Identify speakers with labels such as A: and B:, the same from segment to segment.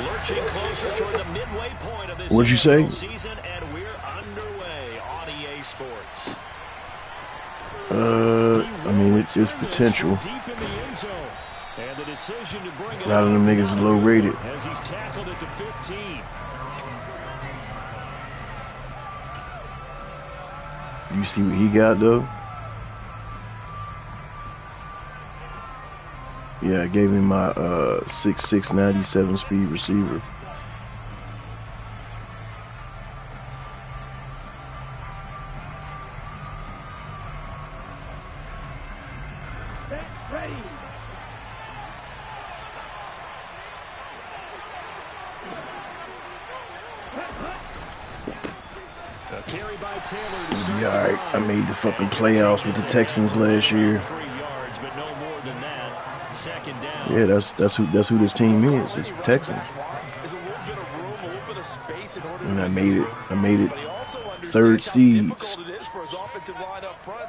A: Lurching closer toward the midway point of this
B: What'd you say?
A: season, and we're underway on EA Sports.
B: I mean, it's potential.
A: And the decision to bring it
B: A lot of them niggas is low rated.
A: as he's tackled it to 15.
B: You see what he got though? Yeah, I gave him my 6'6", 97 speed receiver. Yeah, alright. I made the fucking playoffs with the Texans last year. Yeah, that's who this team is. It's the Texans. And I made it third seeds.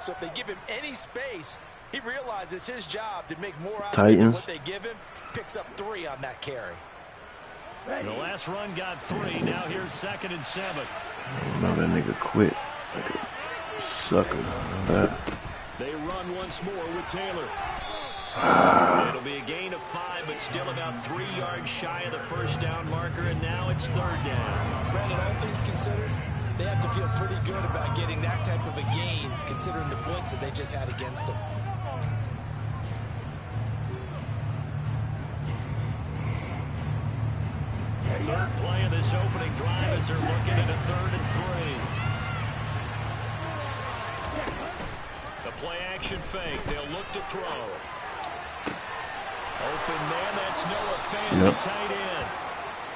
C: So if they give him any space, he realizes his job to make more out
B: Titans.
C: of what they give him. Picks up 3 on that carry.
A: The last run got 3. Now here's 2nd and 7.
B: No, that nigga quit. Like a sucker.
A: They run once more with Taylor. It'll be a gain of 5, but still about 3 yards shy of the first down marker, and now it's 3rd down.
C: Brandon, all things considered, they have to feel pretty good about getting that type of a gain, considering the blitz that they just had against them.
A: Third play of this opening drive as they're looking at a 3rd and 3. The play action fake. They'll look to throw. Open man, that's Noah Fant, the tight end.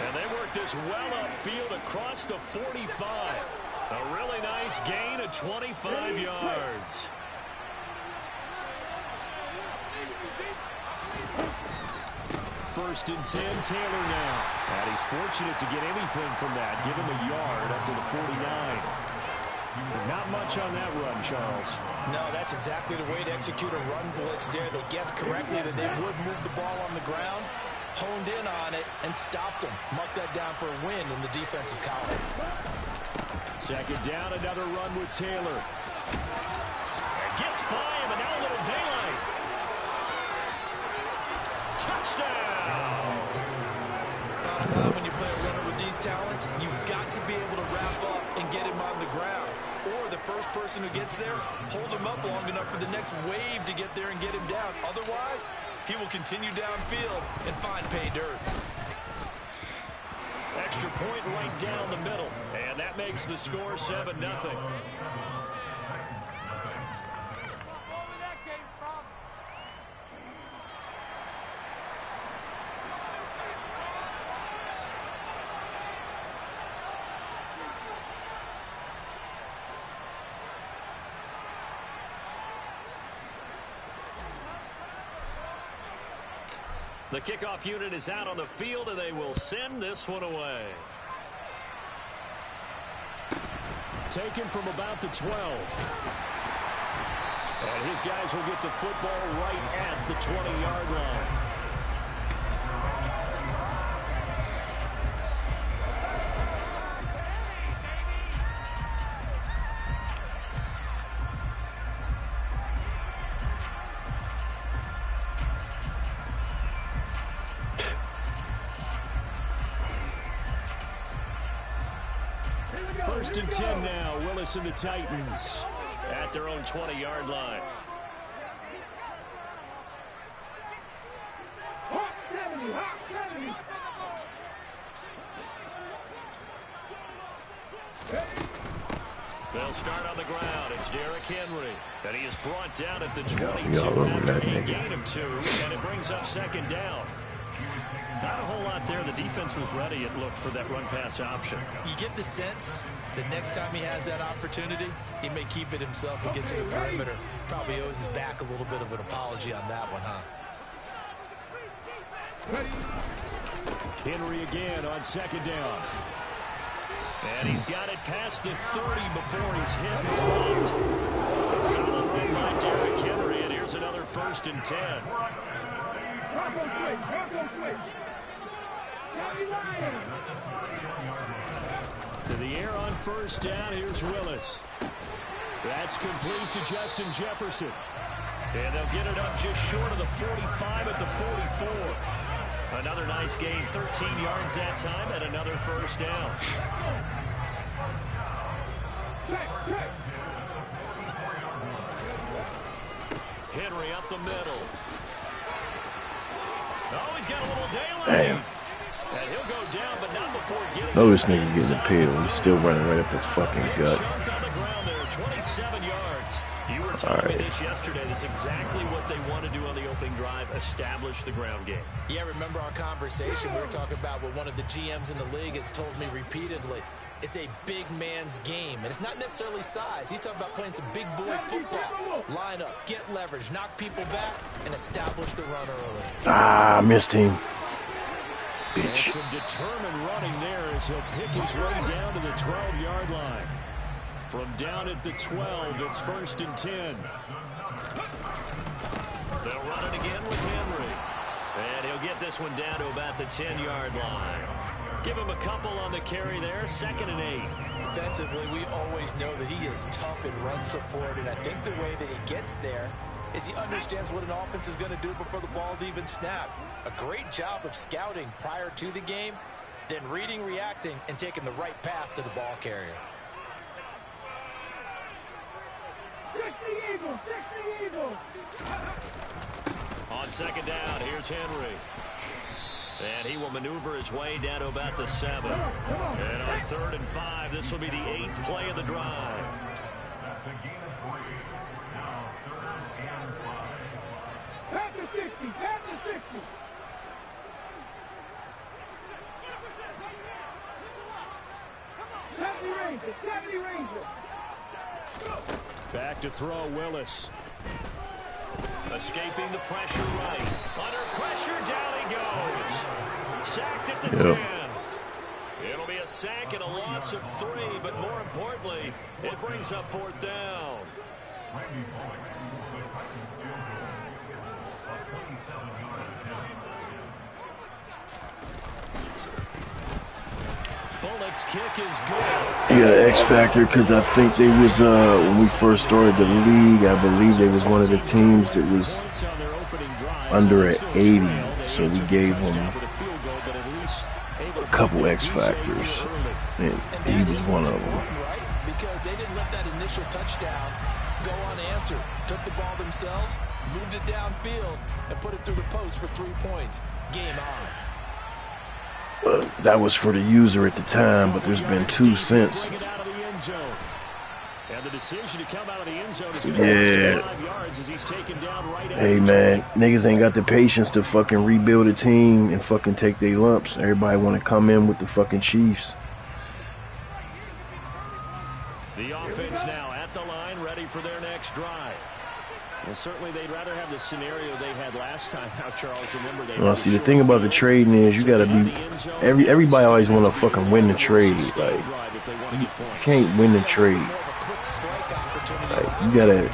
A: And they work this well upfield across the 45. A really nice gain of 25 yards. First and 10, Taylor now. And he's fortunate to get anything from that. Give him a yard up to the 49. Not much on that run, Charles.
C: No, that's exactly the way to execute a run blitz there. They guessed correctly that they would move the ball on the ground, honed in on it, and stopped them. Mark that down for a win in the defense's column.
A: 2nd down, another run with Taylor. And gets by him, and now a little daylight. Touchdown!
C: When you play a runner with these talents, you've got to be able to wrap up and get him on the ground. Or the first person who gets there, hold him up long enough for the next wave to get there and get him down. Otherwise, he will continue downfield and find pay dirt.
A: Extra point right down the middle. And that makes the score 7-0. The kickoff unit is out on the field, and they will send this one away. Taken from about the 12. And his guys will get the football right at the 20-yard line. First and 10 now. Willis and the Titans at their own 20-yard line. They'll start on the ground. It's Derrick Henry. And he is brought down at the 22 after a gain of 2. And it brings up 2nd down. Not a whole lot there. The defense was ready, it looked, for that run-pass option.
C: You get the sense that next time he has that opportunity, he may keep it himself and get to the perimeter. Probably owes his back a little bit of an apology on that one, huh?
A: Henry again on 2nd down. And he's got it past the 30 before he's hit and dropped. Solid run by Derrick Henry, and here's another 1st and 10. To the air on first down. Here's Willis. That's complete to Justin Jefferson. And they'll get it up just short of the 45 at the 44. Another nice gain, 13 yards that time, and another first down. Henry up the middle. Oh, he's got a little daylight.
B: Damn.
A: And he'll go down, but not before getting
B: Oh, this nigga getting impaled. He's still running right up his fucking gut.
A: Chunk on the ground there, 27 yards. You were telling me this yesterday. This is exactly what they want to do on the opening drive, establish the ground game.
C: Yeah, remember our conversation? We were talking about what one of the GMs in the league has told me repeatedly. It's a big man's game, and it's not necessarily size. He's talking about playing some big boy football. Line up, get leverage, knock people back, and establish the run early.
B: Ah, missed him. Bitch.
A: And some determined running there as he'll pick his way down to the 12-yard line. From down at the 12, it's 1st and 10. They'll run it again with Henry. And he'll get this one down to about the 10-yard line. Give him a couple on the carry there, 2nd and 8.
C: Defensively, we always know that he is tough in run support, and I think the way that he gets there is he understands what an offense is going to do before the ball's even snapped. A great job of scouting prior to the game, then reading, reacting, and taking the right path to the ball carrier.
A: On 2nd down, here's Henry. And he will maneuver his way down to about the 7. And on 3rd and 5, this will be the 8th play of the drive.
D: Pass the 60, pass the 60. Stephanie Ranger.
A: Back to throw, Willis. Escaping the pressure right. Under pressure, down he goes. Sacked at the 10. It'll be a sack and a loss of 3, but more importantly, it brings up 4th down. Bullock's kick is good.
B: Yeah, X Factor, because I think they was, when we first started the league, I believe they was one of the teams that was under at 80, so we gave them a couple X Factors, and he was one of them.
C: Because they didn't let that initial touchdown go unanswered. Took the ball themselves, moved it downfield, and put it through the post for 3 points. Game on.
B: That was for the user at the time, but there's been 2 since.
A: And the decision to come out of the end zone is
B: Yeah.
A: 5 yards as he's taken down right at
B: Hey man, niggas ain't got the patience to fucking rebuild a team and fucking take their lumps. Everybody want to come in with the fucking Chiefs.
A: The offense now at the line, ready for their next drive. Well, certainly they'd rather have the scenario they had last time. Now, Charles, remember they.
B: Well, see, the thing about the trading is you gotta be. Everybody always want to fucking win the trade. Like, you can't win the trade. Like, you gotta.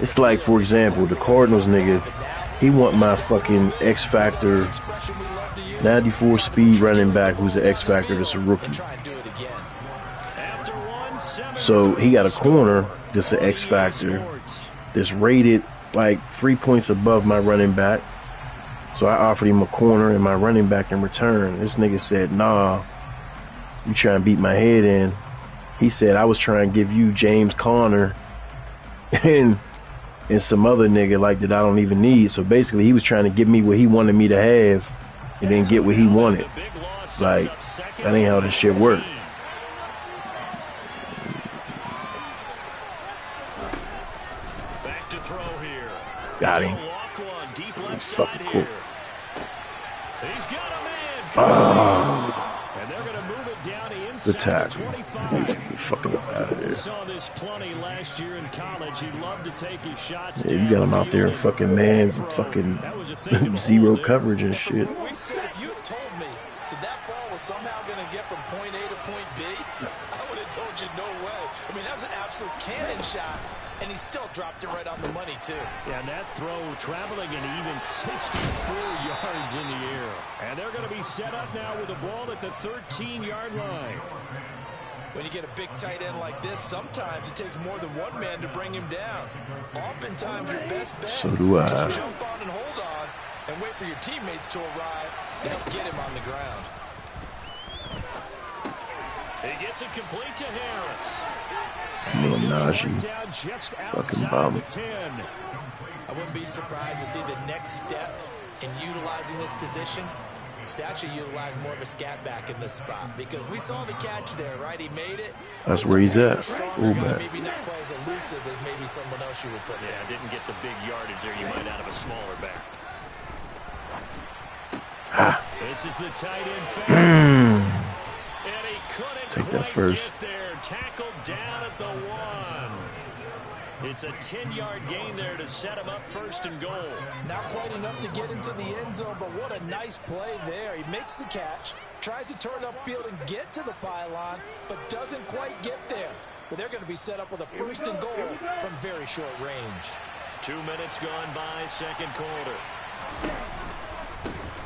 B: It's like, for example, the Cardinals nigga. He want my fucking X Factor, 94 speed running back who's an X Factor that's a rookie. So he got a corner that's an X Factor that's rated like 3 points above my running back. So I offered him a corner and my running back in return. This nigga said, nah, you trying to beat my head in. He said, I was trying to give you James Conner and some other nigga like that I don't even need. So basically he was trying to give me what he wanted me to have and then get what he wanted. Like, that ain't how this shit work. Got him. He's fucking cool. The tackle. He's fucking out of there. Yeah, you got him out there in fucking man, fucking zero coverage and shit.
C: We said if you told me that ball was somehow going to get from point A to point B, I would have told you no way. I mean, that was an absolute cannon shot, and he still still dropped it right on the money, too.
A: Yeah, and that throw traveling an even 64 yards in the air. And they're going to be set up now with the ball at the 13-yard line.
C: When you get a big tight end like this, sometimes it takes more than one man to bring him down. Oftentimes, your best bet
B: So do I.
C: just jump on and hold on and wait for your teammates to arrive to help get him on the ground.
A: He gets it complete to Harris.
B: Little Najee.
A: Down just
B: Fucking
A: outside
B: bum.
A: the 10.
C: I wouldn't be surprised to see the next step in utilizing this position is to actually utilize more of a scat back in this spot, because we saw the catch there, right? He made it.
B: That's where he's at.
C: Stronger guy,
B: Fullback.
C: maybe not quite as elusive as maybe someone else you would put there.
A: Yeah, didn't get the big yardage there you might out of a smaller back. This is the tight end fake. And he couldn't
B: Take that
A: quite
B: first.
A: get there. Tackled down at the 1. It's a 10-yard gain there to set him up first and goal.
C: Not quite enough to get into the end zone, but what a nice play there. He makes the catch, tries to turn upfield and get to the pylon, but doesn't quite get there. But they're going to be set up with a first and goal from very short range.
A: 2 minutes gone by, second quarter.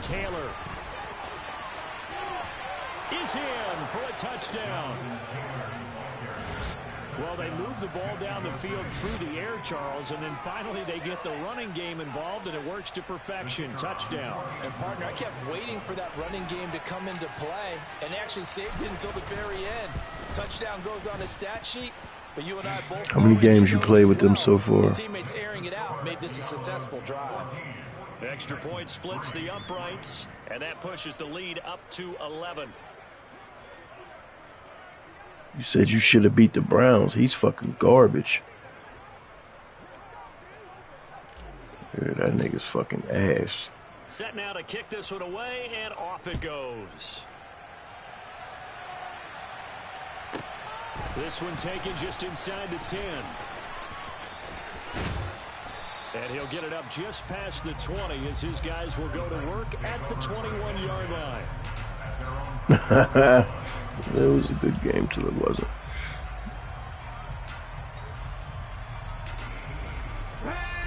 A: Taylor is in for a touchdown. Well, they move the ball down the field through the air, Charles, and then finally they get the running game involved, and it works to perfection. Touchdown.
C: And, partner, I kept waiting for that running game to come into play and actually saved it until the very end. Touchdown goes on his stat sheet, but you and I both...
B: How many games you played with them so far?
C: His teammates airing it out made this a successful drive.
A: Extra point splits the uprights, and that pushes the lead up to 11.
B: You said you should have beat the Browns. He's fucking garbage. Yeah, that nigga's fucking ass.
A: Set now to kick this one away, and off it goes. This one taken just inside the 10. And he'll get it up just past the 20 as his guys will go to work at the 21-yard line.
B: It was a good game till it wasn't.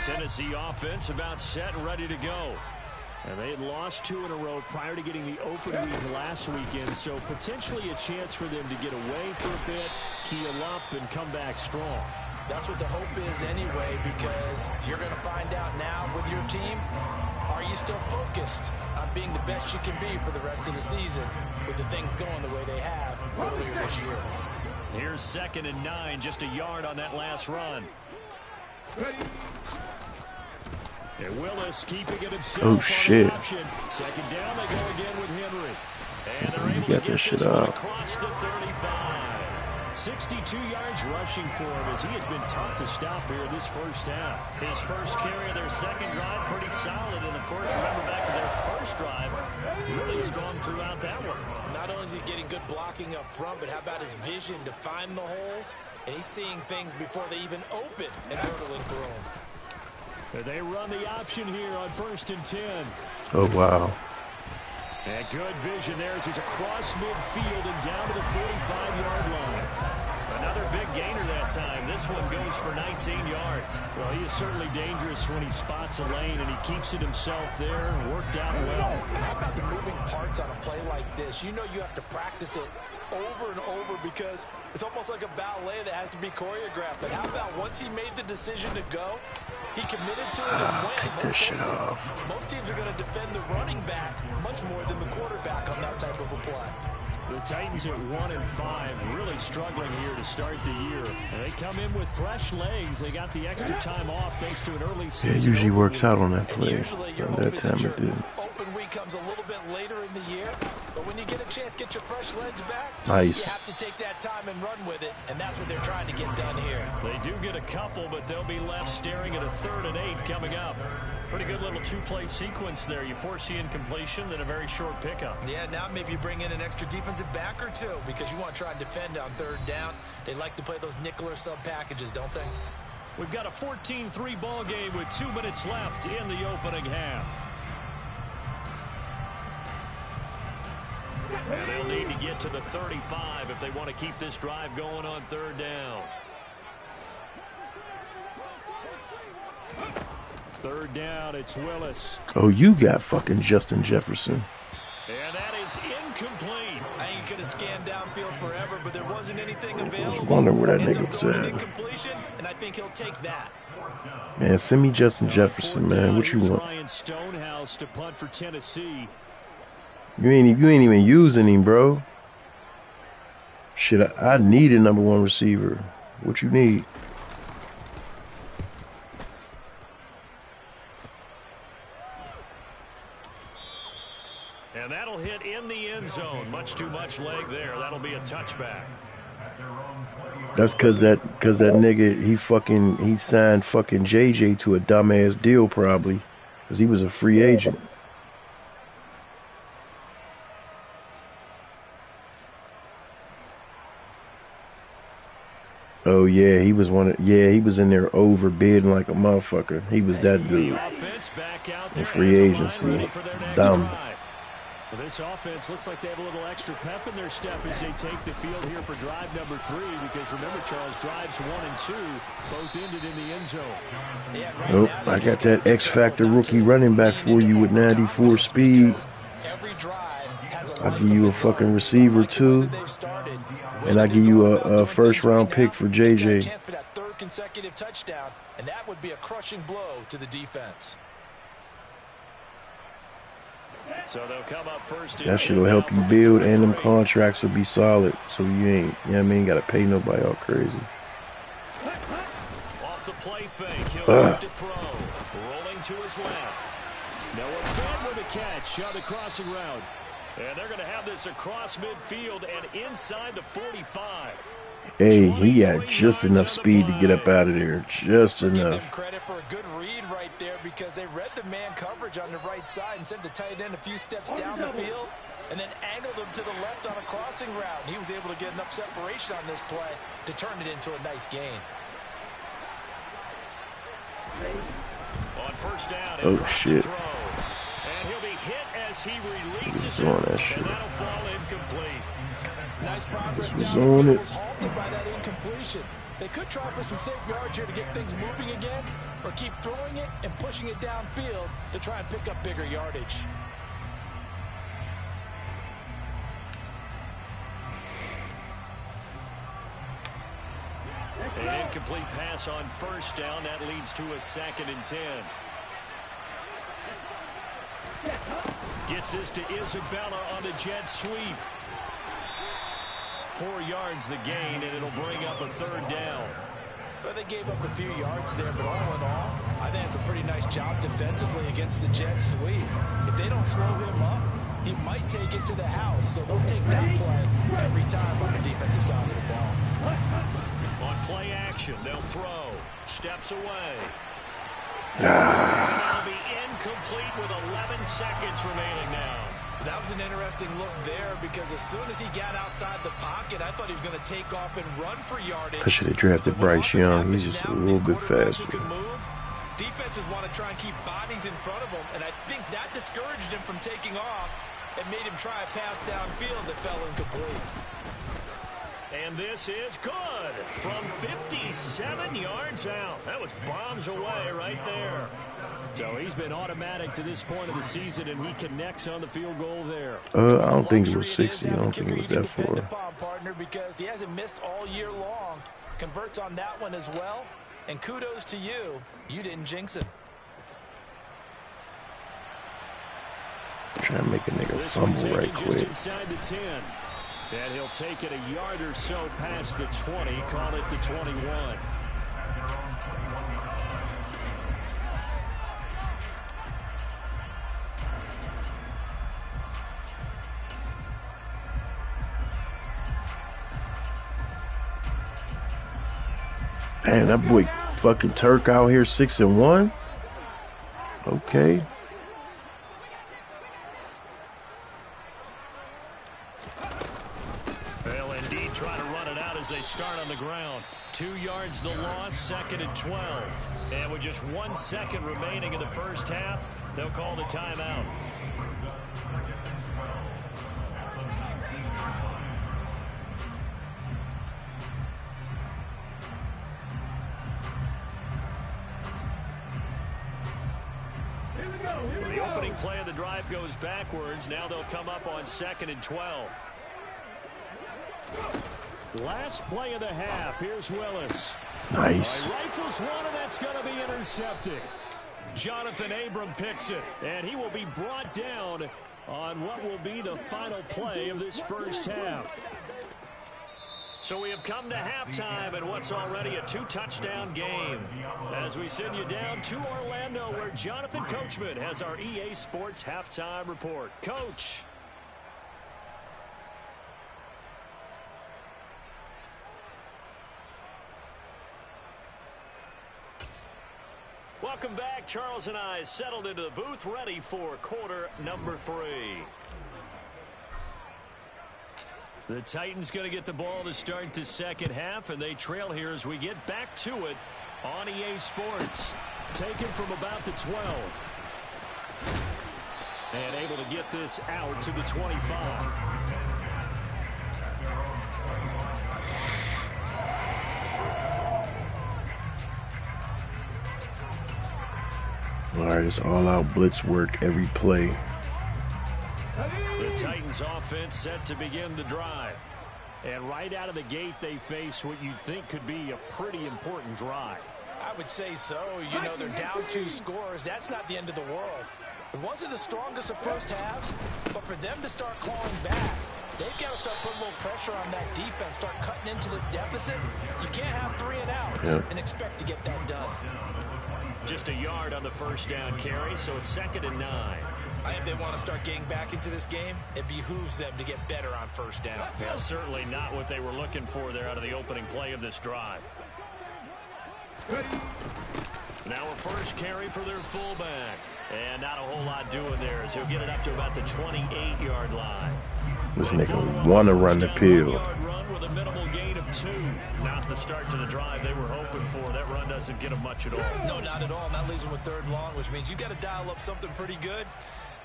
A: Tennessee offense about set and ready to go. And they had lost 2 in a row prior to getting the open week last weekend, so potentially a chance for them to get away for a bit, keel up, and come back strong.
C: That's what the hope is anyway, because you're going to find out now with your team, are you still focused on being the best you can be for the rest of the season with the things going the way they have earlier this year?
A: Here's 2nd and 9, just a yard on that last run. And Willis keeping it himself.
B: Oh, shit.
A: Second down, they go again with Henry. And they're able
B: Get
A: to get
B: this shit
A: this one
B: out.
A: across the 35. 62 yards rushing for him as he has been tough to stop here this first half. His first carry of their second drive, pretty solid. And, of course, remember back to their first drive, really strong throughout that one.
C: Not only is he getting good blocking up front, but how about his vision to find the holes? And he's seeing things before they even open and hurtling through them.
A: They run the option here on 1st and 10.
B: Oh, wow.
A: And good vision there as he's across midfield and down to the 45-yard line. Another big gainer that time. This one goes for 19 yards. Well, he is certainly dangerous when he spots a lane, and he keeps it himself there. Worked out well.
C: How about the moving parts on a play like this? You know you have to practice it over and over because it's almost like a ballet that has to be choreographed. But how about once he made the decision to go, he committed to it and went.
B: Take this shit off.
C: Most teams are going to defend the running back much more than the quarterback on that type of a play.
A: The Titans at 1-5, really struggling here to start the year. And they come in with fresh legs. They got the extra time off thanks to an early season.
B: Yeah, it usually works out on that
C: And
B: play.
C: usually your
B: On
C: hope
B: that
C: is
B: time
C: that
B: it
C: your
B: did.
C: open week comes a little bit later in the year. But when you get a chance to get your fresh legs back,
B: Nice.
C: you have to take that time and run with it. And that's what they're trying to get done here.
A: They do get a couple, but they'll be left staring at a 3rd and 8 coming up. Pretty good little 2-play sequence there. You force the incompletion, then a very short pickup.
C: Yeah, now maybe you bring in an extra defensive back or two because you want to try and defend on 3rd down. They like to play those nickel or sub packages, don't they?
A: We've got a 14-3 ball game with 2 minutes left in the opening half. And they'll need to get to the 35 if they want to keep this drive going on 3rd down. Third down, it's Willis.
B: Oh, you got fucking Justin Jefferson.
A: And that is incomplete.
C: I think he could have scanned downfield forever, but there wasn't anything
B: I was
C: available.
B: wondering where that
C: Ends
B: nigga
C: up
B: was
C: going an
B: at.
C: incompletion, and I think he'll take that.
B: Man, send me Justin Jefferson, man. What you want?
A: Ryan Stonehouse to punt for Tennessee.
B: You ain't even using him, bro. Shit, I need a number one receiver. What you need?
A: And that'll hit in the end zone. Much too much leg there. That'll be a touchback.
B: That's cause that nigga he signed fucking JJ to a dumbass deal probably, cause he was a free agent. Oh yeah, he was he was in there overbidding like a motherfucker. He was that dude. In free agency. Dumb.
A: Well, this offense looks like they have a little extra pep in their step as they take the field here for drive number 3, because remember, Charles, drives 1 and 2 both ended in the end zone.
B: Oh, I got that X Factor rookie running back for you with 94 speed. I'll give you a fucking receiver too, and I give you a first round pick for JJ.
C: Chance for that third consecutive touchdown, and that would be a crushing blow to the defense.
A: So they'll come up first.
B: That shit'll help you build, and them contracts will be solid, so you ain't, you know what I mean, gotta pay nobody all crazy.
A: Off the play fake, he'll have to throw. Rolling to his left. Noah Fed with a catch on the crossing route. And they're going to have this across midfield and inside the 45.
B: Hey, he got just enough speed to get up out of there. Just enough.
C: Give them credit for a good read right there, because they read the man coverage on the right side and sent the tight end a few steps down the field and then angled him to the left on a crossing route. He was able to get enough separation on this play to turn it into a nice gain.
A: On first down,
B: oh shit.
A: And he'll be hit as he releases
B: it,
A: and
B: shit.
A: that'll fall incomplete.
C: Nice progress
B: was
C: down
B: on
C: the
B: it.
C: field, was halted by that incompletion. They could try for some safe yards here to get things moving again, or keep throwing it and pushing it downfield to try and pick up bigger yardage.
A: An incomplete pass on first down. That leads to a 2nd and 10. Gets this to Isabella on the jet sweep. 4 yards the gain, and it'll bring up a 3rd down.
C: Well, they gave up a few yards there, but all in all, I think it's a pretty nice job defensively against the jet sweep. If they don't slow him up, he might take it to the house, so they'll take that play every time on the defensive side of the ball.
A: On play action, they'll throw. Steps away.
B: Ah.
A: And it'll be incomplete with 11 seconds remaining now.
C: That was an interesting look there, because as soon as he got outside the pocket, I thought he was going to take off and run for yardage.
B: I should have drafted Bryce Young. He's just a little bit faster.
C: Defenses want to try and keep bodies in front of him, and I think that discouraged him from taking off and made him try a pass downfield that fell incomplete.
A: And this is good from 57 yards out. That was bombs away right there. So he's been automatic to this point of the season, and he connects on the field goal there.
B: I don't think it was 60. I don't think it was that far.
C: Partner, because he hasn't missed all year long. Converts on that one as well. And kudos to you. You didn't jinx him.
B: Trying to make a nigga fumble right quick.
A: Inside the 10. And he'll take it a yard or so past the 20. Call it the 21.
B: Man, that boy fucking Turk out here 6-1. Okay.
A: They'll indeed try to run it out as they start on the ground. 2 yards the loss, 2nd and 12. And with just 1 second remaining in the first half, they'll call the timeout. So the opening play of the drive goes backwards. Now they'll come up on 2nd and 12. Last play of the half. Here's Willis.
B: Nice.
A: Rifles one, and that's going to be intercepted. Jonathan Abram picks it, and he will be brought down on what will be the final play of this first half. So we have come to halftime in what's already a 2-touchdown game. As we send you down to Orlando, where Jonathan Coachman has our EA Sports halftime report. Coach. Welcome back. Charles and I settled into the booth, ready for quarter number 3. The Titans going to get the ball to start the second half, and they trail here as we get back to it on EA Sports. Taken from about the 12. And able to get this out to the 25.
B: All right, it's all-out blitz work every play.
A: The Titans offense set to begin the drive. And right out of the gate, they face what you'd think could be a pretty important drive.
C: I would say so. You know, they're down 2 scores. That's not the end of the world. It wasn't the strongest of first halves, but for them to start clawing back, they've got to start putting a little pressure on that defense, start cutting into this deficit. You can't have 3 and outs and expect to get that done.
A: Just a yard on the first down carry, so it's 2nd and 9.
C: If they want to start getting back into this game, it behooves them to get better on first down.
A: Yeah, certainly not what they were looking for there out of the opening play of this drive. Now a first carry for their fullback. And not a whole lot doing there as he'll get it up to about the 28-yard line.
B: This nigga want to run the pill.
A: Run with a minimal gain of 2. Not the start to the drive they were hoping for. That run doesn't get them much at all.
C: No, not at all. That leaves them with 3rd and long, which means you got to dial up something pretty good.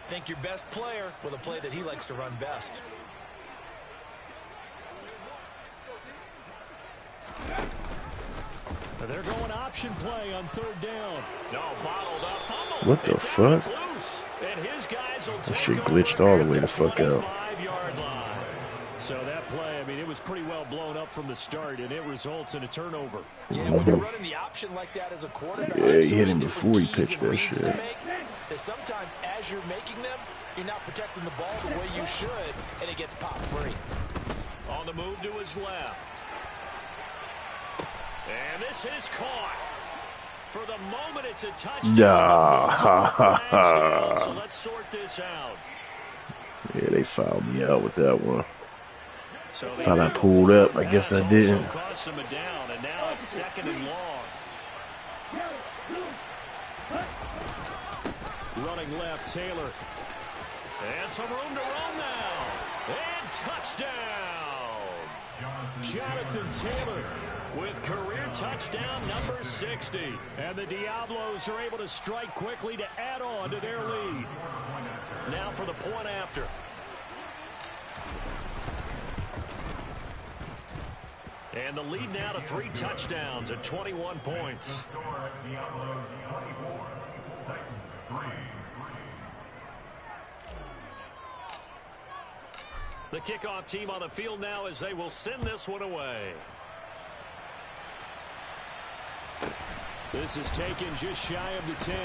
C: Think your best player with a play that he likes to run best.
A: They're going option play on 3rd down. No, bottled up. Fumble.
B: What the fuck?
A: And his guys will
B: that shit glitched all the way the fuck out.
A: So that play, I mean, it was pretty well blown up from the start, and it results in a turnover.
C: Yeah, when you're running the option like that as a quarterback,
B: yeah, he hit him before he pitched that shit.
C: Sometimes as you're making them, you're not protecting the ball the way you should, and it gets popped free.
A: On the move to his left. And this is caught. For the moment, it's a touchdown.
B: Yeah.
A: So let's sort this out.
B: Yeah, they fouled me out with that one. So thought I pulled up. I guess I didn't.
A: Cost him a down, and now it's 2nd and long. Running left, Taylor. And some room to run now. And touchdown. Jonathan Taylor with career touchdown number 60. And the Diablos are able to strike quickly to add on to their lead. Now for the point after. And the lead now to 3 touchdowns at 21 points. The kickoff team on the field now as they will send this one away. This is taken just shy of the 10.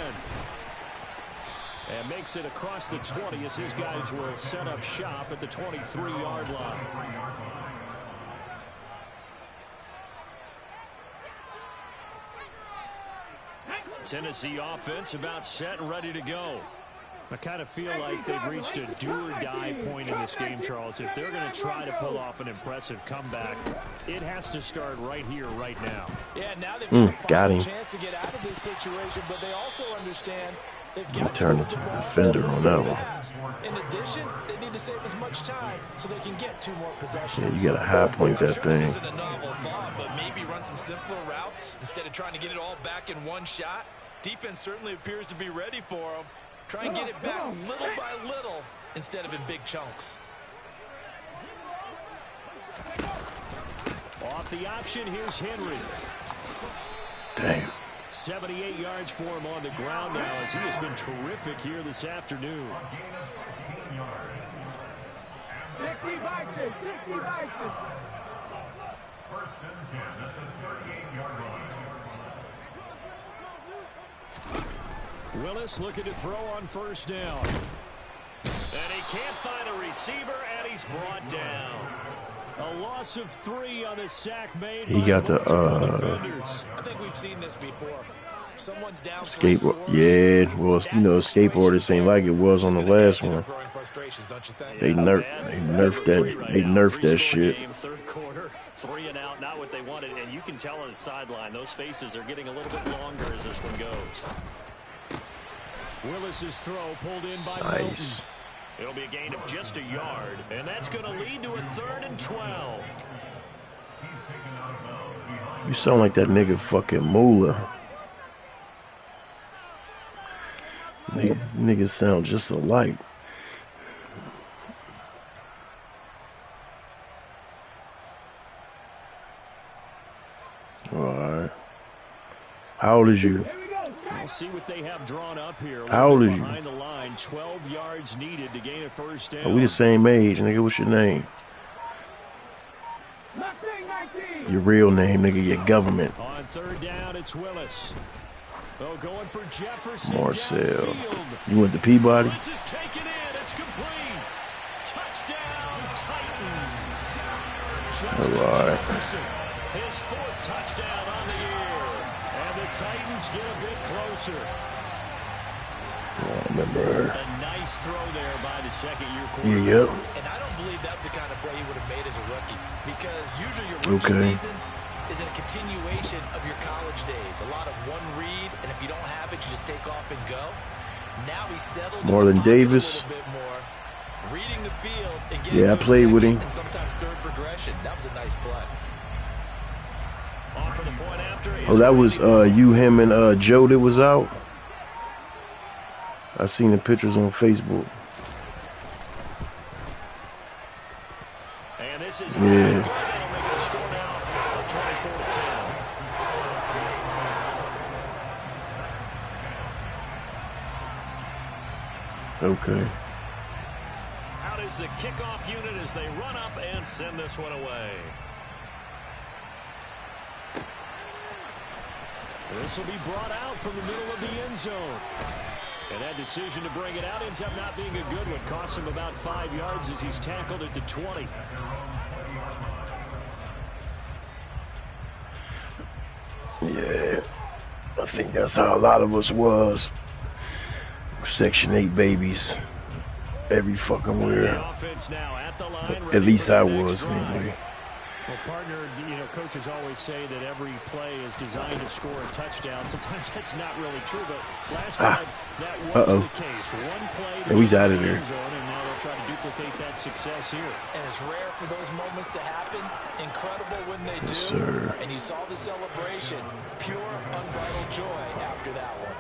A: And makes it across the 20 as his guys will set up shop at the 23-yard line. Tennessee offense about set and ready to go. I kind of feel like they've reached a do-or-die point in this game, Charles. If they're going to try to pull off an impressive comeback, it has to start right here, right now.
C: Yeah, now they've
B: got
C: a
B: him.
C: chance to get out of this situation, but they also understand they've got
B: turn it to the defender on that one.
C: In addition, they need to save as much time so they can get 2 more possessions.
B: Yeah, you got to high point that thing.
C: This isn't a novel thought, but maybe run some simpler routes instead of trying to get it all back in one shot. Defense certainly appears to be ready for them. Try and get it back little by little instead of in big chunks.
A: Off the option, here's Henry.
B: Damn.
A: 78 yards for him on the ground now as he has been terrific here this afternoon.
D: 60 Vikings, 60 Vikings.
E: First and 10 at the 38-yard line.
A: Willis looking to throw on first down. And he can't find a receiver, and he's brought down. A loss of 3 on the sack made.
B: He got the
C: I think we've seen this before. Someone's down
B: skateboard. Yeah, well, you know, skateboarders ain't like it was on the last one. They nerfed that shit.
A: Third quarter, 3 and out, not what they wanted, and you can tell on the sideline those faces are getting a little bit longer as this one goes. Willis's throw pulled in by
B: Nice.
A: Milton. It'll be a gain of just a yard, and that's going to lead to a 3rd and 12.
B: You sound like that nigga fucking Moolah. Niggas sound just alike. Alright. How old is you?
A: We'll see what they have drawn up here.
B: How old are you?
A: Behind the line, 12 yards needed to gain a first down.
B: Are we the same age, nigga? What's your name?
D: Mustang 19.
B: Your real name, nigga. Your government.
A: On 3rd down, it's Willis. Oh, going for Jefferson.
B: Marcel.
A: Downfield.
B: You went to Peabody?
A: This is taken in. It's complete. Touchdown, Titans. Justin Jefferson, his 4th touchdown on the year. And the Titans get a bit closer.
B: I remember her.
A: A nice throw there by the second-year quarterback.
B: Yeah, yep.
C: And I don't believe that was the kind of play he would have made as a rookie. Because usually your rookie season is a continuation of your college days. A lot of one read, and if you don't have it, you just take off and go. Now he's settled
B: Marlon Davis.
C: a little bit more. Reading the field and getting
B: Yeah, I played with him.
C: And sometimes 3rd progression. That was a nice play.
A: On for the point after.
B: Oh, that was you, him, and Joe that was out. I seen the pictures on Facebook.
A: And this is
B: Yeah. Okay.
A: Out is the kickoff unit as they run up and send this one away. This will be brought out from the middle of the end zone. And that decision to bring it out ends up not being a good one. Costs him about 5 yards as he's tackled at the 20.
B: Yeah. I think that's how a lot of us was. Section 8 babies. Every fucking where. At least I was, anyway.
A: Well, partner, you know, coaches always say that every play is designed to score a touchdown. Sometimes that's not really true, but last time that was the case. One play to
B: he's out of there.
A: Zone, and now they'll try to duplicate that success here.
C: And it's rare for those moments to happen. Incredible when they do.
B: Sir.
C: And you saw the celebration. Pure, unbridled joy after that one.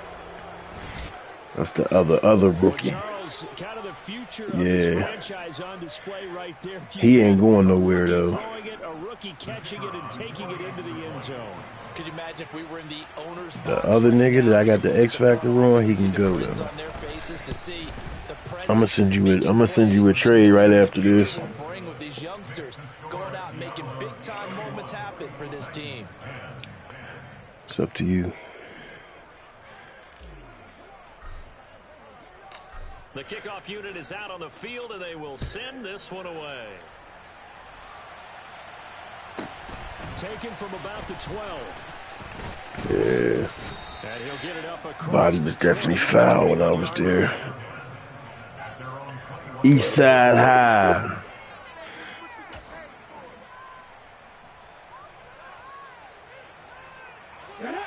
B: That's the other rookie.
A: Charles, kind of the future of
B: Yeah.
A: this franchise on display right there.
B: He ain't going nowhere though.
A: Throwing it, a rookie catching it and taking it into the end zone.
C: Could you imagine if we were in the owner's
B: The
C: box
B: other
C: right
B: nigga
C: now?
B: that I got the X Factor on, he can go
C: Grins
B: though.
C: on their faces to see the
B: I'm gonna send you a trade right after this.
C: bring with these youngsters going out and making big time moments happen for this team.
B: It's up to you.
A: The kickoff unit is out on the field, and they will send this one away. Taken from about the 12.
B: Yeah.
A: And he'll get it up across.
B: Body was definitely foul when I was there. East Side High.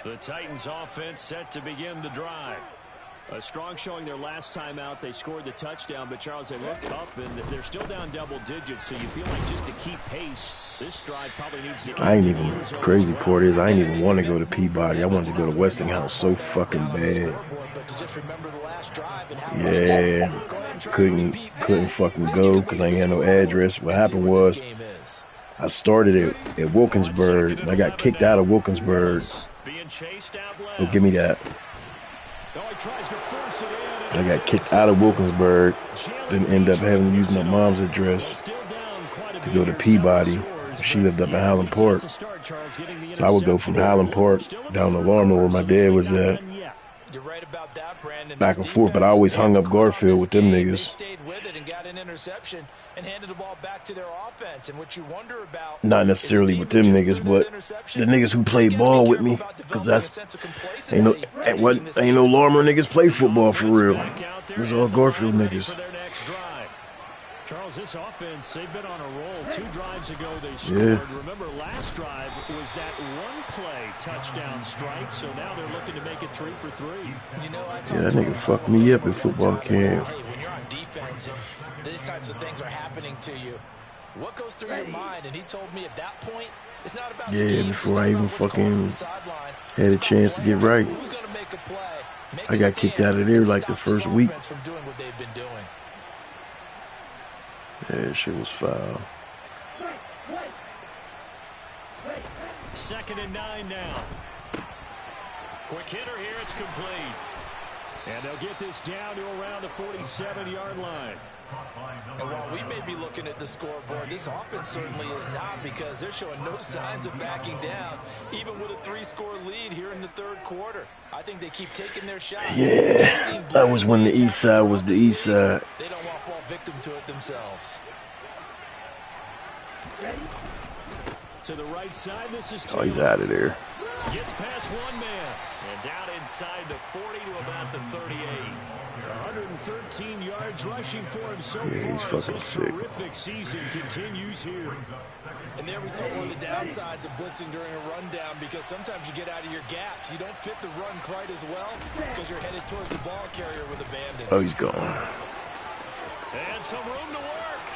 A: The Titans offense set to begin the drive. A strong showing their last time out. They scored the touchdown, but Charles, they looked up and they're still down double digits, so you feel like just to keep pace, this drive probably needs to.
B: I ain't even, crazy part is I ain't even want to go to Peabody. I wanted to go to Westinghouse so fucking bad. Yeah, couldn't fucking go because I ain't had no address. What happened was I started at Wilkinsburg and I got kicked out of Wilkinsburg
A: being chased out left.
B: Oh, give me that.
A: Oh, he tries to force it in,
B: I
A: and
B: got kicked out of Wilkinsburg. Then end up having to use my mom's address to go to Peabody. She lived up in Highland Park. So I would go from Highland Park down to Larmor where my dad was at.
C: You're right about that, Brandon.
B: Back and forth, but I always hung up Garfield with them niggas.
C: They stayed with it and got an interception and handed the ball back to their offense. And what you wonder about,
B: not necessarily with them niggas, but the niggas who played ball with me, because that's ain't no Larmor niggas play football for real. There's all Garfield niggas.
A: Charles, this offense, they've been on a roll. 2 drives ago they scored. Remember, last drive was that one play touchdown strike, so now they're looking to make it 3 for 3.
C: You know,
B: Yeah, that nigga fucked me up at football camp.
C: Hey, when you're on defense and these types of things are happening to you, what goes through your mind? And he told me at that point, it's not about schemes,
B: before I even fucking had a chance to get right.
C: Who's gonna make a play?
B: I got kicked out of there like the first week.
C: From doing what they've been doing.
B: Yeah, shit was foul.
A: 2nd and 9 now. Quick hitter here, it's complete. And they'll get this down to around the 47-yard line.
C: And while we may be looking at the scoreboard, this offense certainly is not, because they're showing no signs of backing down, even with a 3-score lead here in the 3rd quarter. I think they keep taking their shots.
B: Yeah, that was when the east side was the east side.
C: They don't want to fall victim to it themselves.
A: To the right side, this is
B: Oh, he's out of there.
A: Gets past one man and down inside the 40 to about the 38. 113 yards rushing for him so
B: he's
A: far.
B: fucking
A: His
B: sick.
A: terrific season continues here.
C: And there we saw one of the downsides of blitzing during a rundown, because sometimes you get out of your gaps. You don't fit the run quite as well because you're headed towards the ball carrier with abandon.
B: Oh, he's gone.
A: And some room to work.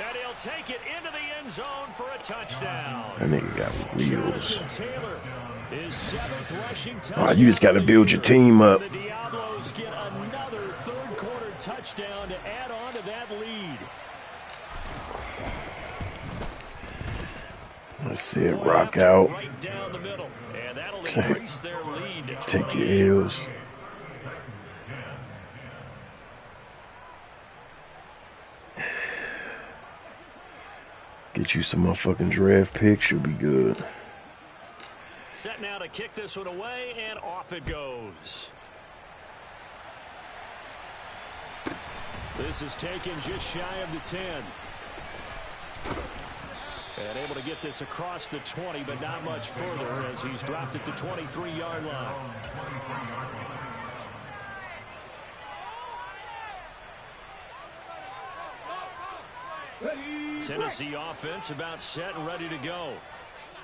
A: And he'll take it into the end zone for a touchdown.
B: That nigga got wheels.
A: Taylor, his 7th rushing
B: Oh, you just got to build your team up.
A: The Diablos get another 3rd quarter touchdown to add on to that lead.
B: Let's see it rock out.
A: Right down the middle, and that'll increase their lead to
B: Take your L's. Get you some motherfucking draft picks, you'll be good.
A: Set now to kick this one away, and off it goes. This is taken just shy of the 10. And able to get this across the 20, but not much further as he's dropped it to 23-yard line. Tennessee offense about set and ready to go.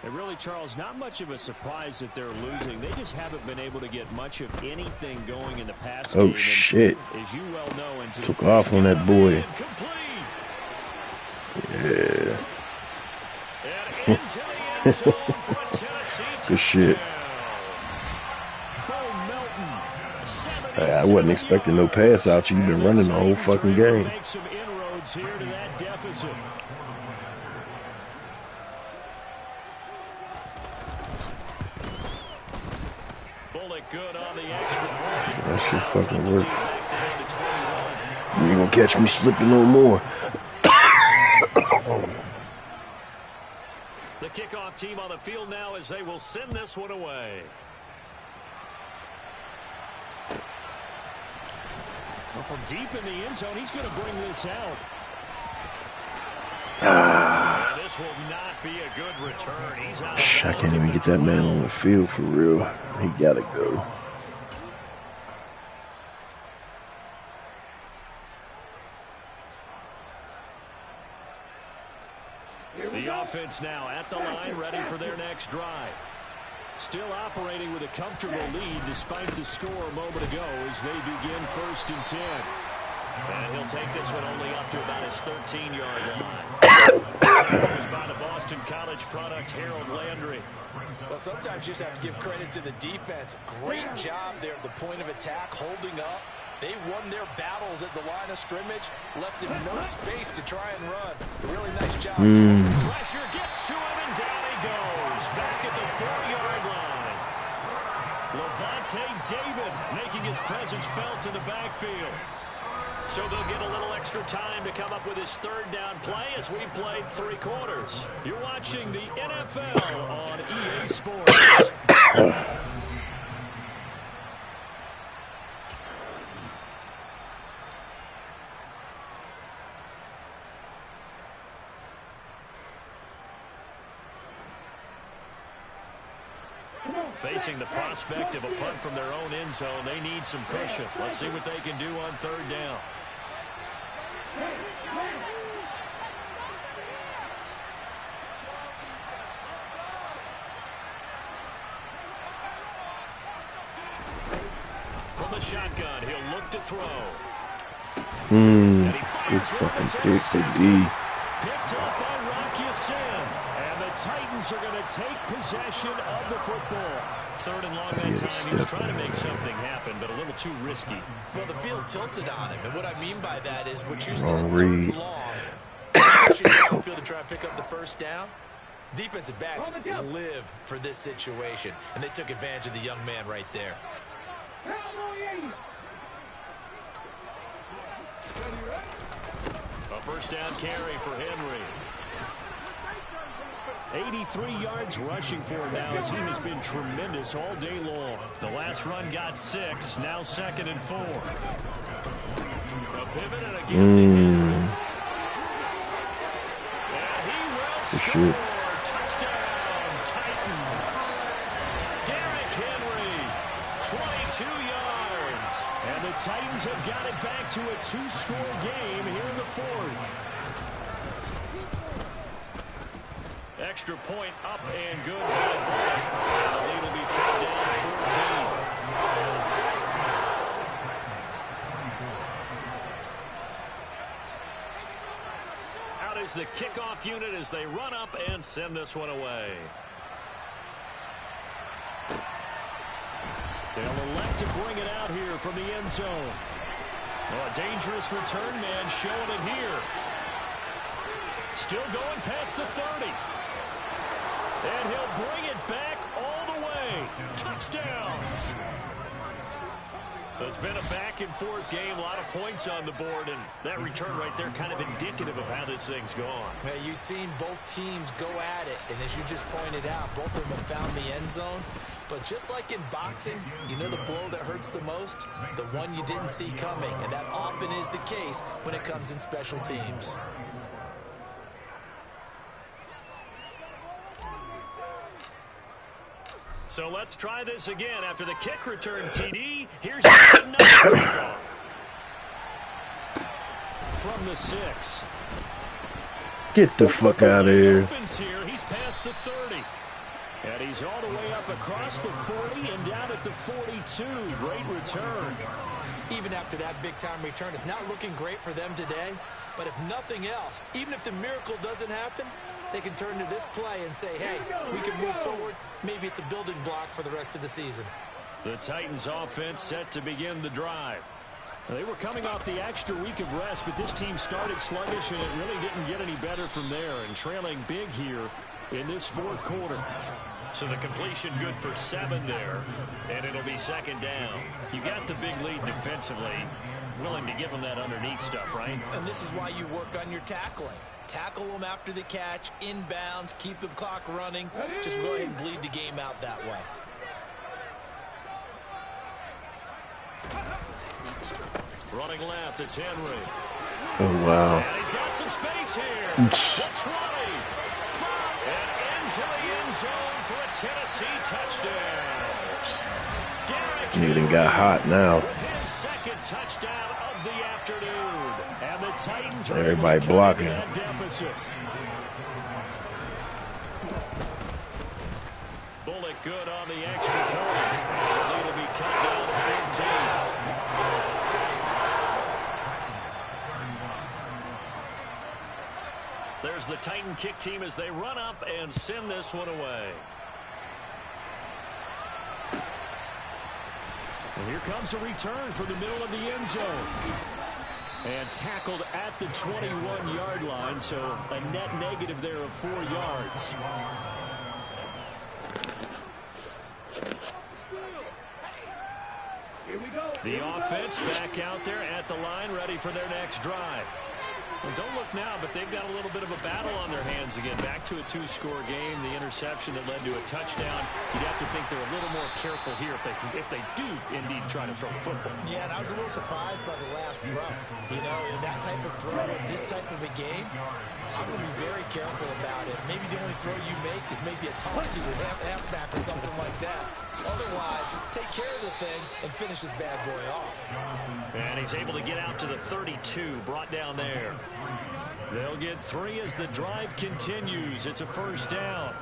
A: And really, Charles, not much of a surprise that they're losing. They just haven't been able to get much of anything going in the past game.
B: Oh, shit.
A: As you well know,
B: took off on that boy. Yeah. Good shit. I wasn't expecting no pass out. You've been running the whole fucking game.
A: Make some inroads here to that deficit. Bullet good on the extra point.
B: That shit fucking work. You ain't gonna catch me slipping no more.
A: The kickoff team on the field now as they will send this one away. Well, from deep in the end zone, he's going to bring this out. And this will not be a good return. He's out.
B: I can't even get that man on the field for real. He gotta go.
A: The offense now at the line, ready for their next drive. Still operating with a comfortable lead despite the score a moment ago as they begin 1st and 10. And he'll take this one only up to about his 13-yard line. Tackles by the Boston College product, Harold Landry.
C: Well, sometimes you just have to give credit to the defense. Great job there at the point of attack, holding up. They won their battles at the line of scrimmage, left him no space to try and run. A really nice job.
A: Pressure gets to him, and down he goes. Back at the 4-yard line. Levante David making his presence felt in the backfield. So they'll get a little extra time to come up with his third down play as we've played 3 quarters. You're watching the NFL on EA Sports. Facing the prospect of a punt from their own end zone, they need some cushion. Let's see what they can do on 3rd down. From the shotgun, he'll look to throw.
B: Good fucking pick for D.
A: Picked up by Rocky Sin. And the Titans are going to take possession of the football. 3rd and long that time. He was trying to make something happen, but a little too risky.
C: Well, the field tilted on him, and what I mean by that is what you said,
B: Wrong
C: 3rd
B: read.
C: and long. Pushing downfield to try and pick up the 1st down. Defensive backs live for this situation, and they took advantage of the young man right there.
A: A 1st down carry for Henry. 83 yards rushing for him now as he has been tremendous all day long. The last run got 6, now 2nd and 4. A pivot and a And he will score. Touchdown, Titans. Derrick Henry, 22 yards. And the Titans have got it back to a 2-score game here in the 4th. Extra point up and good by Bullock. And the lead will be cut down to 14. Out is the kickoff unit as they run up and send this one away. They'll elect to bring it out here from the end zone. Oh, a dangerous return man showing it here. Still going past the 30. And he'll bring it back all the way. Touchdown. It's been a back-and-forth game, a lot of points on the board, and that return right there kind of indicative of how this thing's gone.
C: Hey, you've seen both teams go at it, and as you just pointed out, both of them have found the end zone. But just like in boxing, you know the blow that hurts the most? The one you didn't see coming, and that often is the case when it comes in special teams.
A: So let's try this again. After the kick return, TD, here's another kickoff. From the 6.
B: Get the fuck out of here.
A: Here. He's past the 30. And he's all the way up across the 40 and down at the 42. Great return.
C: Even after that big-time return, it's not looking great for them today. But if nothing else, even if the miracle doesn't happen, they can turn to this play and say, hey, we can move forward. Maybe it's a building block for the rest of the season.
A: The Titans offense set to begin the drive. They were coming off the extra week of rest, but this team started sluggish, and it really didn't get any better from there, and trailing big here in this 4th quarter. So the completion good for 7 there, and it'll be 2nd down. You got the big lead defensively, willing to give them that underneath stuff, right?
C: And this is why you work on your tackling. Tackle them after the catch, inbounds, keep the clock running. Just go ahead and bleed the game out that way.
A: Running left, it's Henry.
B: Oh, wow.
A: And he's got some space here. The 20. And into the end zone for a Tennessee touchdown.
B: Nigga done got hot now.
A: His 2nd touchdown of the afternoon. And the Titans are
B: Everybody blocking.
A: that deficit. Bullock good on the extra point. The lead will be cut down to 14. There's the Titan kick team as they run up and send this one away. And here comes a return from the middle of the end zone. And tackled at the 21-yard line, so a net negative there of 4 yards. The offense back out there at the line, ready for their next drive. Well, don't look now, but they've got a little bit of a battle on their hands again. Back to a 2-score game. The interception that led to a touchdown. You'd have to think they're a little more careful here if they do indeed try to throw the football.
C: Yeah, and I was a little surprised by the last throw. You know, that type of throw in this type of a game, I'm going to be very careful about it. Maybe the only throw you make is maybe a toss to your halfback or something like that. Otherwise, take care of the thing and finish this bad boy off.
A: And he's able to get out to the 32, brought down there. They'll get 3 as the drive continues. It's a first down.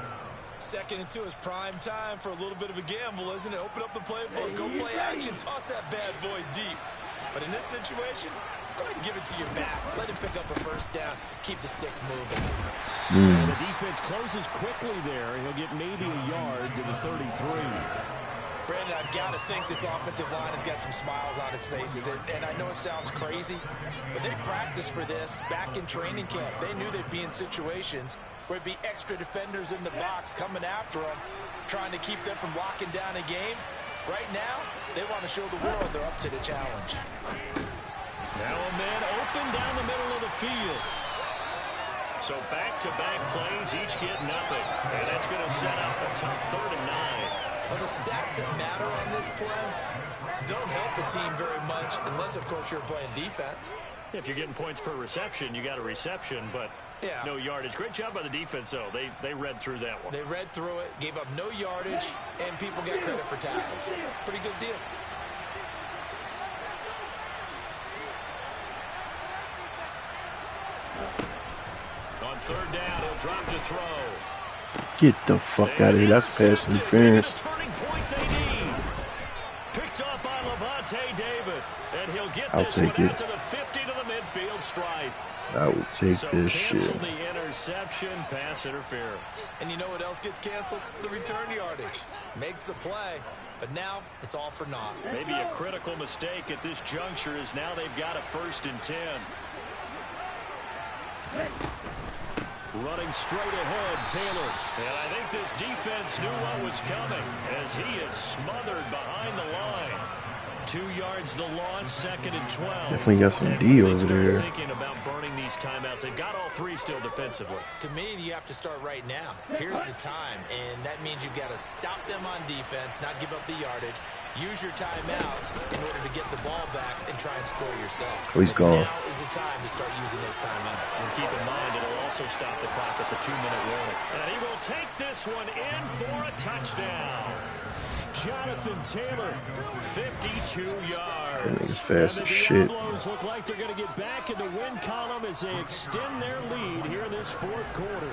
C: 2nd and 2 is prime time for a little bit of a gamble, isn't it? Open up the playbook, go play action, toss that bad boy deep. But in this situation, go ahead and give it to your back. Let him pick up a first down. Keep the sticks moving.
A: And the defense closes quickly there. He'll get maybe a yard to the 33.
C: Brandon, I've got to think this offensive line has got some smiles on its faces. And I know it sounds crazy, but they practiced for this back in training camp. They knew they'd be in situations where it'd be extra defenders in the box coming after them, trying to keep them from locking down a game. Right now, they want to show the world they're up to the challenge.
A: Now a man open down the middle of the field. So back-to-back plays, each get nothing. And that's going to set up a tough 3rd and 9.
C: Well, the stats that matter on this play don't help a team very much unless, of course, you're playing defense.
A: If you're getting points per reception, you got a reception, but no yardage. Great job by the defense, though. They read through that one.
C: They read through it, gave up no yardage, and people got credit for tackles. Pretty good deal.
A: On 3rd down, he'll drop to throw.
B: Get the fuck out of here. That's pass interference.
A: Turning point they need. Picked up by Levante David. And he'll get
B: I'll
A: this
B: take
A: one
B: it.
A: out to the 50 to the midfield stripe.
B: I will take this
A: cancel
B: shit.
A: the interception, pass interference.
C: And you know what else gets canceled? The return yardage. Makes the play, but now it's all for naught.
A: Maybe a critical mistake at this juncture is now they've got a 1st and 10. Running straight ahead, Taylor. And I think this defense knew what was coming as he is smothered behind the line. 2 yards the loss, 2nd and 12.
B: Definitely got some D over there.
A: Thinking about burning these timeouts. They've got all 3 still defensively.
C: To me, you have to start right now. Here's the time, and that means you've got to stop them on defense, not give up the yardage. Use your timeouts in order to get the ball back and try and score yourself.
B: Oh, he's gone.
C: Now is the time to start using those timeouts.
A: And keep in mind, it'll also stop the clock at the 2-minute warning. And he will take this one in for a touchdown. Jonathan Taylor, 52 yards.
B: Fast as shit.
A: The Diablos look like they're going to get back in the win column as they extend their lead here in this 4th quarter.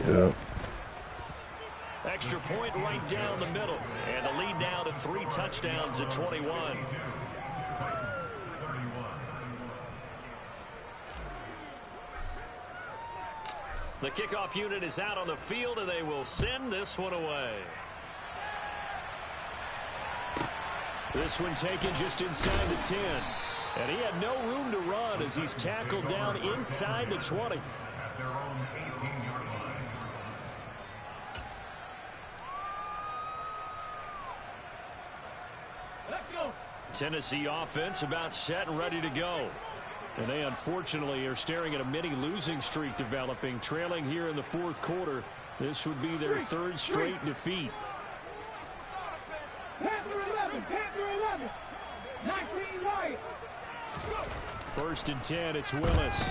B: Yeah.
A: Extra point right down the middle. And the lead now to 3 touchdowns at 21. The kickoff unit is out on the field, and they will send this one away. This one taken just inside the 10. And he had no room to run as he's tackled down inside the 20. Tennessee offense about set and ready to go. And they unfortunately are staring at a mini losing streak developing, trailing here in the 4th quarter. This would be their 3rd straight defeat.
D: Panther 11, Panther 11. 19 right.
A: 1st and 10, it's Willis.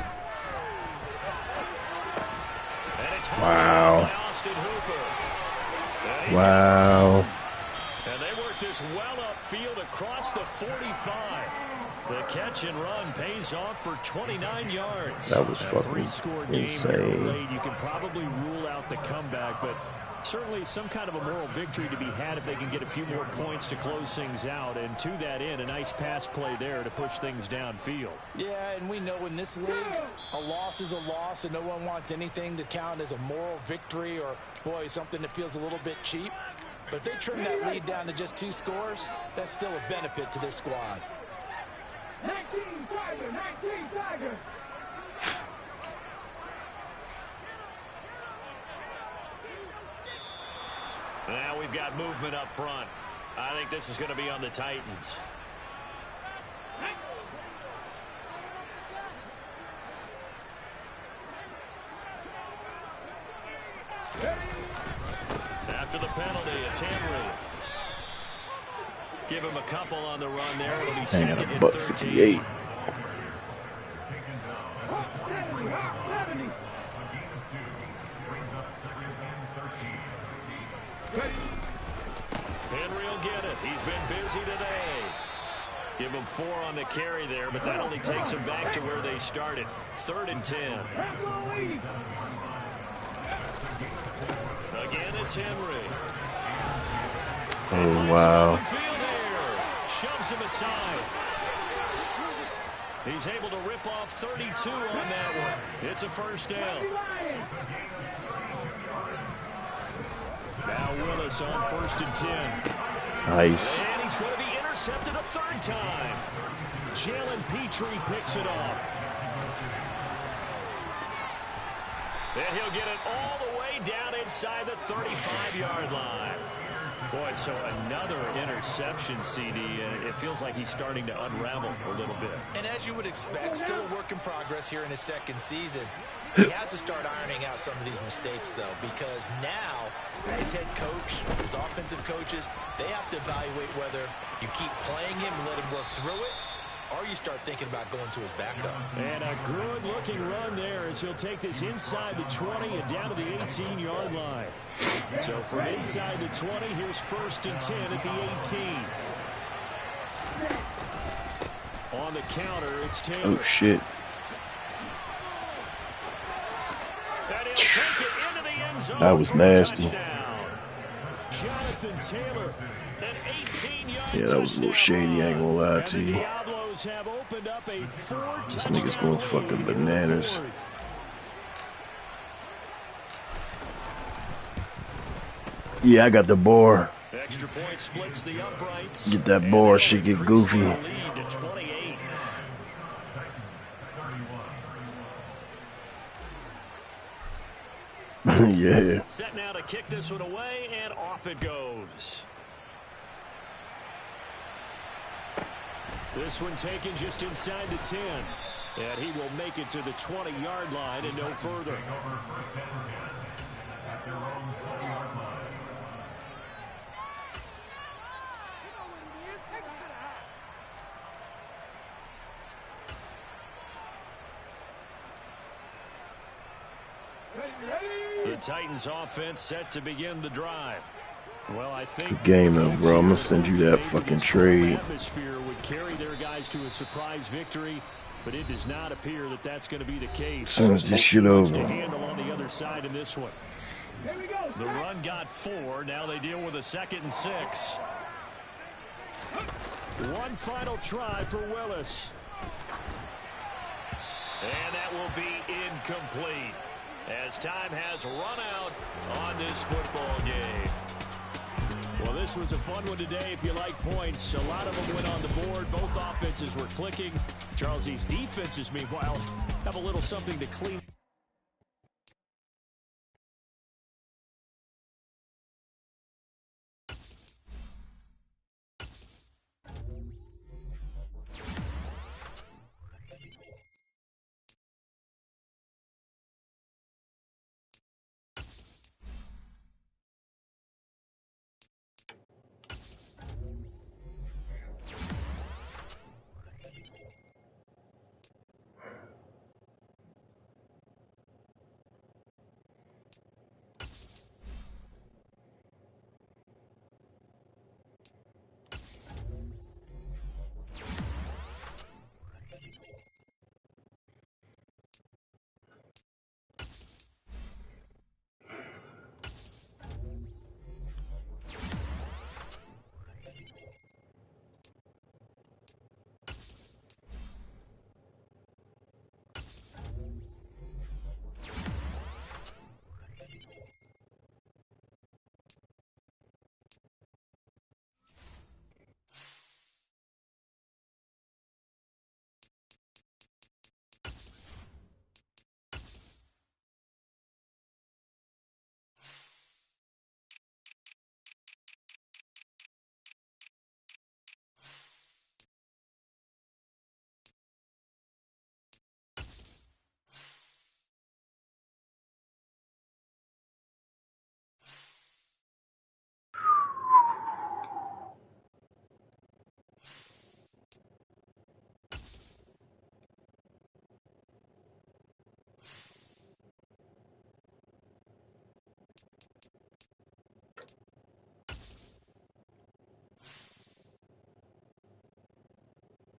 A: And it's
B: Wow.
A: Austin Hooper.
B: Wow.
A: And they work this well upfield across the 45. The catch and run pays off for 29 yards.
B: That was
A: a
B: fucking
A: 3-score game
B: insane.
A: late. You can probably rule out the comeback, but certainly some kind of a moral victory to be had if they can get a few more points to close things out. And to that end, a nice pass play there to push things downfield.
C: Yeah, and we know in this league, a loss is a loss, and no one wants anything to count as a moral victory or, boy, something that feels a little bit cheap. But if they trim that lead down to just 2 scores, that's still a benefit to this squad.
D: 19 Tiger, 19 Tiger.
A: Now we've got movement up front. I think this is going to be on the Titans. After the penalty, it's Henry. Give him a couple on the run there. It'll be second and 13. Henry will get it. He's been busy today. Give him 4 on the carry there, but that only takes him back to where they started. 3rd and 10. Again, it's Henry.
B: Oh, wow.
A: Shoves him aside. He's able to rip off 32 on that one. It's a first down. Now Willis on 1st and 10.
B: Nice.
A: And he's going to be intercepted a 3rd time. Jalen Petrie picks it off. And he'll get it all the way down inside the 35-yard line. Boy, so another interception, CD, and it feels like he's starting to unravel a little bit. And as you would expect, still a work in progress here in his 2nd season. He has to start ironing out some of these mistakes, though, because now his head coach, his offensive coaches, they have to evaluate whether you keep playing him and let him work through it, or you start thinking about going to his backup. And a good-looking run there as he'll take this inside the 20 and down to the 18-yard line. So from inside the 20, here's 1st and 10 at the 18. On the counter, it's Taylor.
B: Oh, shit. That was nasty.
A: Jonathan Taylor, an 18-yard
B: Yeah, that was a little shady, I ain't gonna lie to you.
A: Diablos have opened up a 4-touchdown.
B: This nigga's going fucking bananas. Yeah, I got the bar.
A: Extra point splits the uprights.
B: Get that bar, shit get goofy.
A: Lead to 28.
B: Yeah.
A: Set now to kick this one away, and off it goes. This one taken just inside the 10. And he will make it to the 20-yard line and no further. The Titans offense set to begin the drive. Well, I think
B: good game though, bro. I'm gonna send you that fucking trade.
A: Atmosphere would carry their guys to a surprise victory, but it does not appear that that's going to be the case.
B: Send this shit over.
A: To handle on the other side in this one. The run got 4. Now they deal with a 2nd and 6. One final try for Willis. And that will be incomplete, as time has run out on this football game. Well, this was a fun one today if you like points. A lot of them went on the board. Both offenses were clicking. Charles, these defenses, meanwhile, have a little something to clean.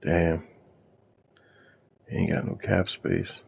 B: Damn. Ain't got no cap space.